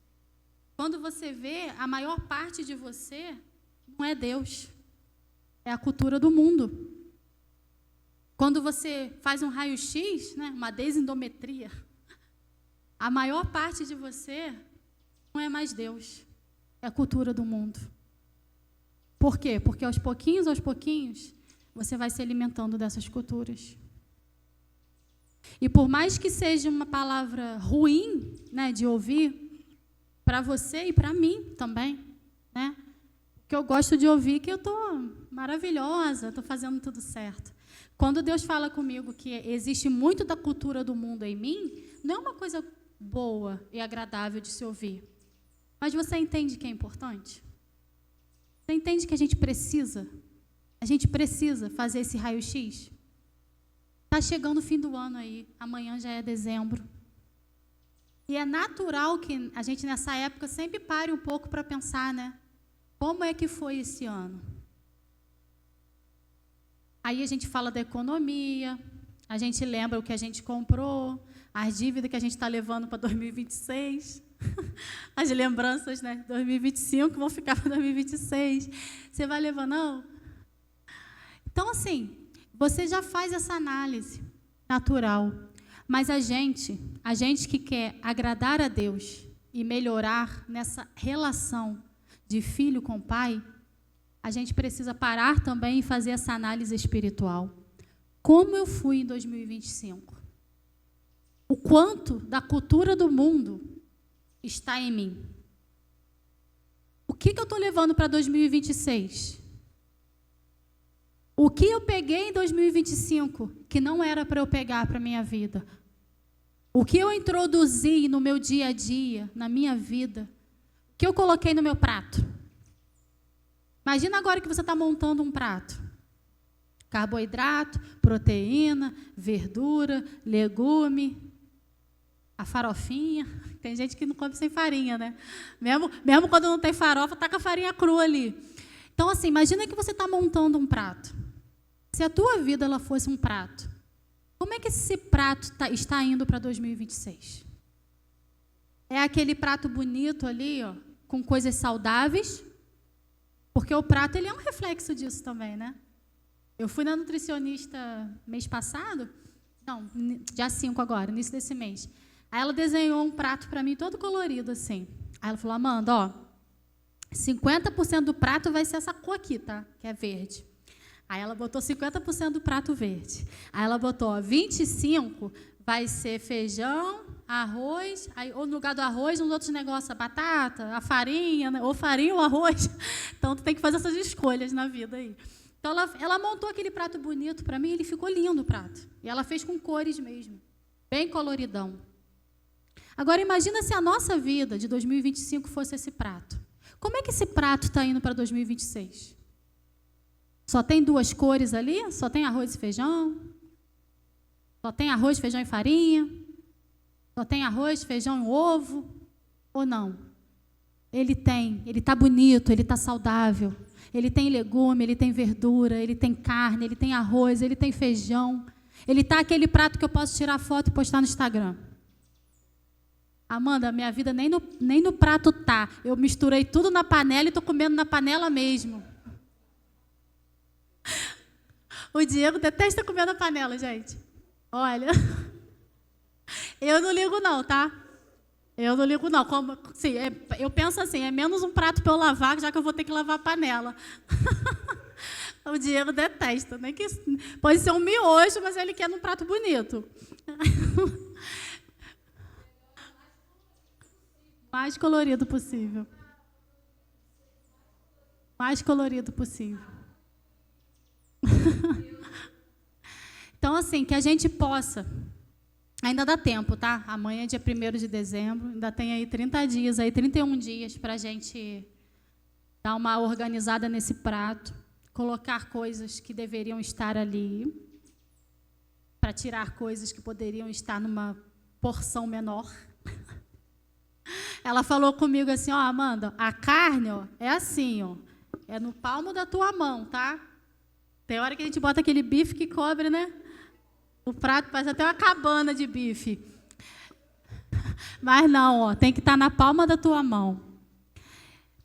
Quando você vê, a maior parte de você não é Deus. É a cultura do mundo. Quando você faz um raio-x, né, uma desendometria, a maior parte de você não é mais Deus. É a cultura do mundo. Por quê? Porque aos pouquinhos, você vai se alimentando dessas culturas. E por mais que seja uma palavra ruim, né, de ouvir, para você e para mim também, né? Que eu gosto de ouvir que eu estou maravilhosa, estou fazendo tudo certo. Quando Deus fala comigo que existe muito da cultura do mundo em mim, não é uma coisa boa e agradável de se ouvir. Mas você entende que é importante? Você entende que a gente precisa fazer esse raio-x? Está chegando o fim do ano aí, amanhã já é dezembro. E é natural que a gente, nessa época, sempre pare um pouco para pensar, né? Como é que foi esse ano? Aí a gente fala da economia, a gente lembra o que a gente comprou, as dívidas que a gente está levando para 2026, as lembranças, né? 2025 vão ficar para 2026. Você vai levando, não? Então, assim, você já faz essa análise natural. Mas a gente que quer agradar a Deus e melhorar nessa relação de filho com pai, a gente precisa parar também e fazer essa análise espiritual. Como eu fui em 2025? O quanto da cultura do mundo está em mim? O que eu estou levando para 2026? O que eu peguei em 2025 que não era para eu pegar para a minha vida? O que eu introduzi no meu dia a dia, na minha vida? O que eu coloquei no meu prato? Imagina agora que você está montando um prato. Carboidrato, proteína, verdura, legume, a farofinha. Tem gente que não come sem farinha, né? Mesmo quando não tem farofa, tá com a farinha crua ali. Então, assim, imagina que você está montando um prato. Se a tua vida ela fosse um prato, como é que esse prato está indo para 2026? É aquele prato bonito ali, com coisas saudáveis? Porque o prato ele é um reflexo disso também, né? Eu fui na nutricionista mês passado, não, dia 5 agora, início desse mês. Aí ela desenhou um prato para mim todo colorido assim. Aí ela falou, Amanda, 50% do prato vai ser essa cor aqui, tá? Que é verde. Aí ela botou 50% do prato verde. Aí ela botou 25% vai ser feijão, arroz, aí, ou no lugar do arroz, uns outros negócios, a batata, a farinha, né? Ou farinha ou arroz. Então, tu tem que fazer essas escolhas na vida aí. Então, ela montou aquele prato bonito para mim, ele ficou lindo o prato. E ela fez com cores mesmo, bem coloridão. Agora, imagina se a nossa vida de 2025 fosse esse prato. Como é que esse prato está indo para 2026? Só tem 2 cores ali? Só tem arroz e feijão? Só tem arroz, feijão e farinha? Só tem arroz, feijão e ovo? Ou não? Ele está bonito, ele está saudável. Ele tem legume, ele tem verdura, ele tem carne, ele tem arroz, ele tem feijão. Ele está aquele prato que eu posso tirar foto e postar no Instagram. Amanda, minha vida nem no prato tá. Eu misturei tudo na panela e estou comendo na panela mesmo. O Diego detesta comer na panela, gente. Olha, eu não ligo não, tá? Eu não ligo não. Sim, eu penso assim, é menos um prato para eu lavar, já que eu vou ter que lavar a panela. O Diego detesta, né? Que pode ser um miojo, mas ele quer num prato bonito. Mais colorido possível. Mais colorido possível. assim, que a gente possa, ainda dá tempo, tá? Amanhã é dia 1º de dezembro, ainda tem aí 30 dias, aí 31 dias para a gente dar uma organizada nesse prato, colocar coisas que deveriam estar ali, para tirar coisas que poderiam estar numa porção menor. Ela falou comigo assim, ó, Amanda, a carne, ó, é assim, ó, é no palmo da tua mão, tá? Tem hora que a gente bota aquele bife que cobre, né? O prato parece até uma cabana de bife. Mas não, ó, tem que estar na palma da tua mão.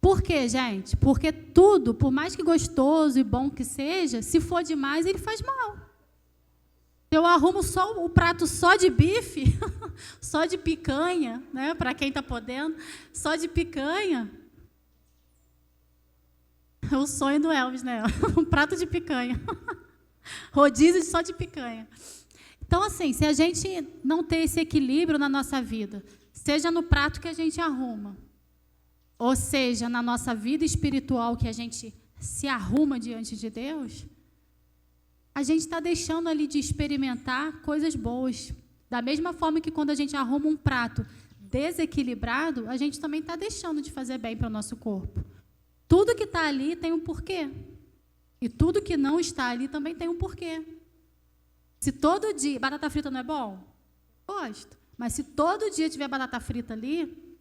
Por quê, gente? Porque tudo, por mais que gostoso e bom que seja, se for demais, ele faz mal. Eu arrumo só o prato só de bife, só de picanha, né? Para quem está podendo, só de picanha. É o sonho do Elvis, né? Um prato de picanha. Rodízio só de picanha. Então, assim, se a gente não ter esse equilíbrio na nossa vida, seja no prato que a gente arruma, ou seja, na nossa vida espiritual que a gente se arruma diante de Deus, a gente está deixando ali de experimentar coisas boas. Da mesma forma que quando a gente arruma um prato desequilibrado, a gente também está deixando de fazer bem para o nosso corpo. Tudo que está ali tem um porquê. E tudo que não está ali também tem um porquê. Se todo dia... Batata frita não é bom? Gosto. Mas se todo dia tiver batata frita ali,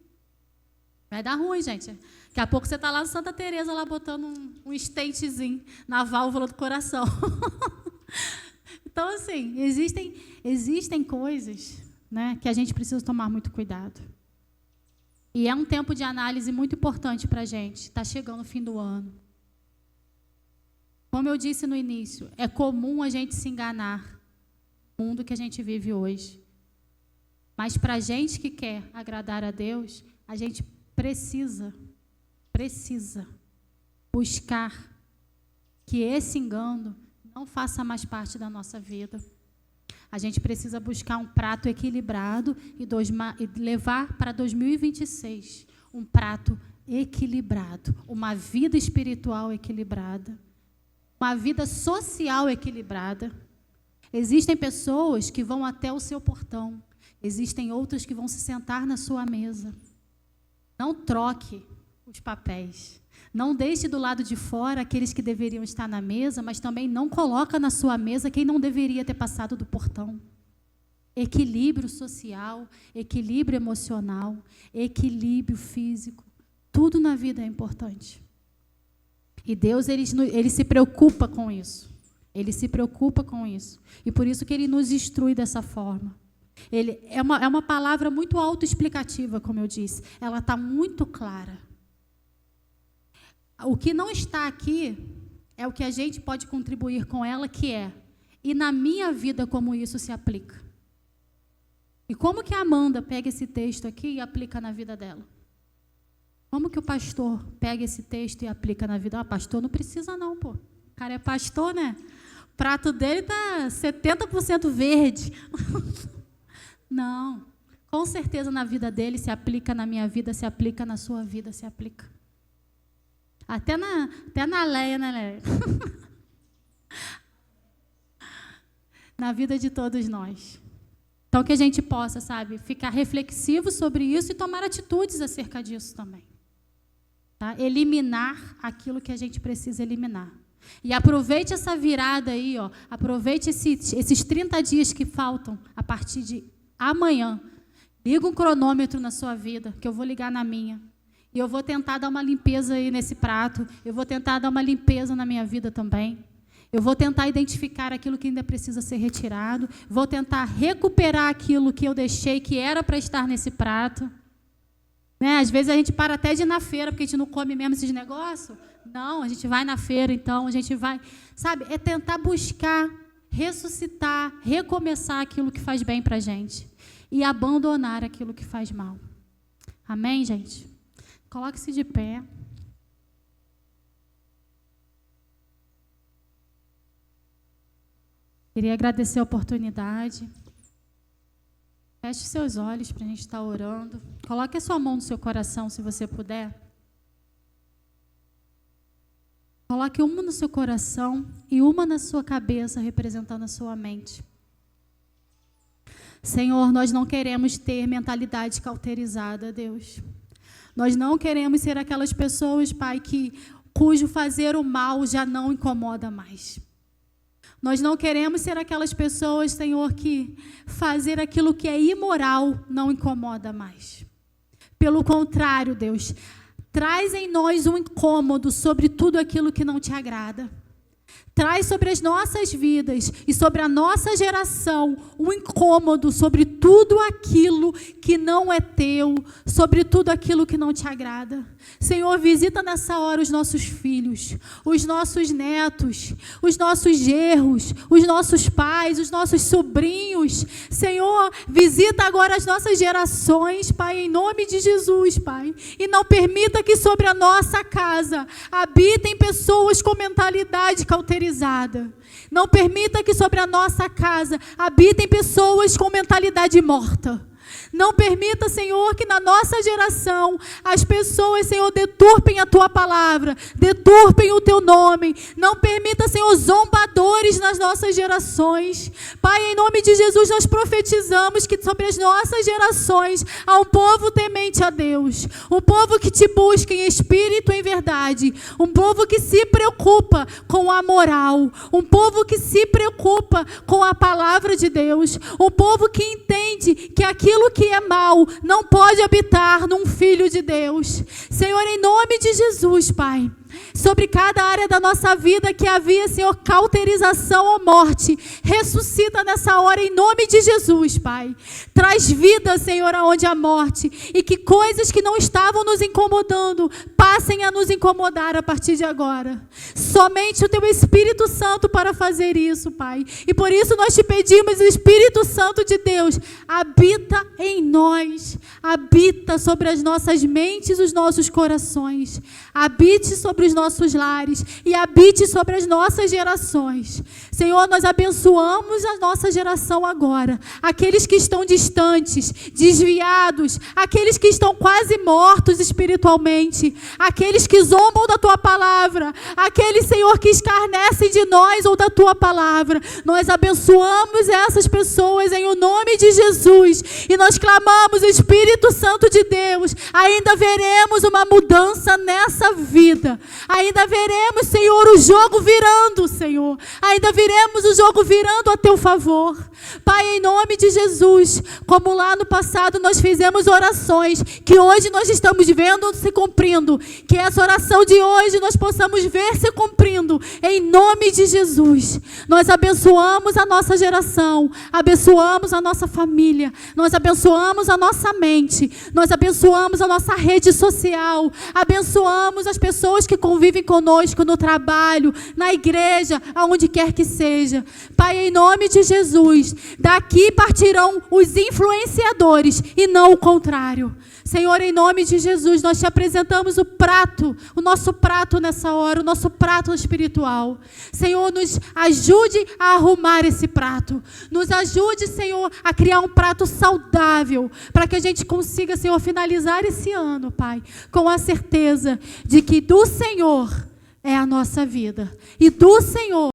vai dar ruim, gente. Daqui a pouco você está lá no Santa Teresa, lá botando um estentezinho na válvula do coração. Então, assim, existem coisas, né, que a gente precisa tomar muito cuidado. E é um tempo de análise muito importante para a gente. Está chegando o fim do ano. Como eu disse no início, é comum a gente se enganar no mundo que a gente vive hoje. Mas para a gente que quer agradar a Deus, a gente precisa buscar que esse engano não faça mais parte da nossa vida. A gente precisa buscar um prato equilibrado e levar para 2026 um prato equilibrado, uma vida espiritual equilibrada, uma vida social equilibrada. Existem pessoas que vão até o seu portão, existem outras que vão se sentar na sua mesa. Não troque os papéis. Não deixe do lado de fora aqueles que deveriam estar na mesa, mas também não coloca na sua mesa quem não deveria ter passado do portão. Equilíbrio social, equilíbrio emocional, equilíbrio físico, tudo na vida é importante. E Deus, ele se preocupa com isso. Ele se preocupa com isso. E por isso que ele nos instrui dessa forma. Ele é uma palavra muito autoexplicativa, como eu disse. Ela está muito clara. O que não está aqui é o que a gente pode contribuir com ela, que é, e na minha vida como isso se aplica. E como que a Amanda pega esse texto aqui e aplica na vida dela? Como que o pastor pega esse texto e aplica na vida? Ah, pastor não precisa não, pô. O cara é pastor, né? O prato dele está 70% verde. Não. Com certeza na vida dele se aplica, na minha vida se aplica, na sua vida se aplica. Até na Leia, né, Leia? Na vida de todos nós. Então, que a gente possa, sabe, ficar reflexivo sobre isso e tomar atitudes acerca disso também. Tá? Eliminar aquilo que a gente precisa eliminar. E aproveite essa virada aí, ó, aproveite esses 30 dias que faltam a partir de amanhã. Liga um cronômetro na sua vida, que eu vou ligar na minha. E eu vou tentar dar uma limpeza aí nesse prato. Eu vou tentar dar uma limpeza na minha vida também. Eu vou tentar identificar aquilo que ainda precisa ser retirado. Vou tentar recuperar aquilo que eu deixei, que era para estar nesse prato. Né? Às vezes a gente para até de ir na feira, porque a gente não come mesmo esses negócios. Não, a gente vai na feira, então, a gente vai... Sabe, é tentar buscar, ressuscitar, recomeçar aquilo que faz bem para a gente. E abandonar aquilo que faz mal. Amém, gente? Coloque-se de pé. Queria agradecer a oportunidade. Feche seus olhos para a gente estar orando. Coloque a sua mão no seu coração, se você puder. Coloque uma no seu coração e uma na sua cabeça, representando a sua mente. Senhor, nós não queremos ter mentalidade cauterizada, Deus. Nós não queremos ser aquelas pessoas, Pai, cujo fazer o mal já não incomoda mais. Nós não queremos ser aquelas pessoas, Senhor, que fazer aquilo que é imoral não incomoda mais. Pelo contrário, Deus, traz em nós um incômodo sobre tudo aquilo que não te agrada. Traz sobre as nossas vidas e sobre a nossa geração um incômodo sobre tudo aquilo que não é teu, sobre tudo aquilo que não te agrada. Senhor, visita nessa hora os nossos filhos, os nossos netos, os nossos genros, os nossos pais, os nossos sobrinhos. Senhor, visita agora as nossas gerações, Pai, em nome de Jesus, Pai. E não permita que sobre a nossa casa habitem pessoas com mentalidade cauterizada. Não permita que sobre a nossa casa habitem pessoas com mentalidade morta. Não permita, Senhor, que na nossa geração as pessoas, Senhor, deturpem a Tua palavra, deturpem o Teu nome. Não permita, Senhor, zombadores nas nossas gerações. Pai, em nome de Jesus, nós profetizamos que sobre as nossas gerações há um povo temente a Deus, um povo que te busca em espírito e em verdade, um povo que se preocupa com a moral, um povo que se preocupa com a palavra de Deus, um povo que entende que aquilo que é mal não pode habitar num filho de Deus. Senhor, em nome de Jesus, Pai, sobre cada área da nossa vida que havia, Senhor, cauterização ou morte, ressuscita nessa hora em nome de Jesus, Pai. Traz vida, Senhor, aonde há morte, e que coisas que não estavam nos incomodando passem a nos incomodar a partir de agora. Somente o Teu Espírito Santo para fazer isso, Pai. E por isso nós te pedimos, Espírito Santo de Deus, habita em nós, habita sobre as nossas mentes, os nossos corações, habite sobre os nossos lares e habite sobre as nossas gerações. Senhor, nós abençoamos a nossa geração agora, aqueles que estão distantes, desviados, aqueles que estão quase mortos espiritualmente, aqueles que zombam da Tua palavra, aqueles, Senhor, que escarnecem de nós ou da Tua palavra. Nós abençoamos essas pessoas em o nome de Jesus e nós clamamos, Espírito Santo de Deus, ainda veremos uma mudança nessa vida. Ainda veremos, Senhor, o jogo virando, Senhor. Ainda veremos o jogo virando a Teu favor. Pai, em nome de Jesus, como lá no passado nós fizemos orações, que hoje nós estamos vendo se cumprindo, que essa oração de hoje nós possamos ver se cumprindo, em nome de Jesus. Nós abençoamos a nossa geração, abençoamos a nossa família, nós abençoamos a nossa mente, nós abençoamos a nossa rede social, abençoamos as pessoas que convivem conosco no trabalho, na igreja, aonde quer que seja. Pai, em nome de Jesus, daqui partirão os influenciadores e não o contrário. Senhor, em nome de Jesus, nós te apresentamos o nosso prato nessa hora, o nosso prato espiritual. Senhor, nos ajude a arrumar esse prato. Nos ajude, Senhor, a criar um prato saudável, para que a gente consiga, Senhor, finalizar esse ano, Pai, com a certeza de que do Senhor é a nossa vida. E do Senhor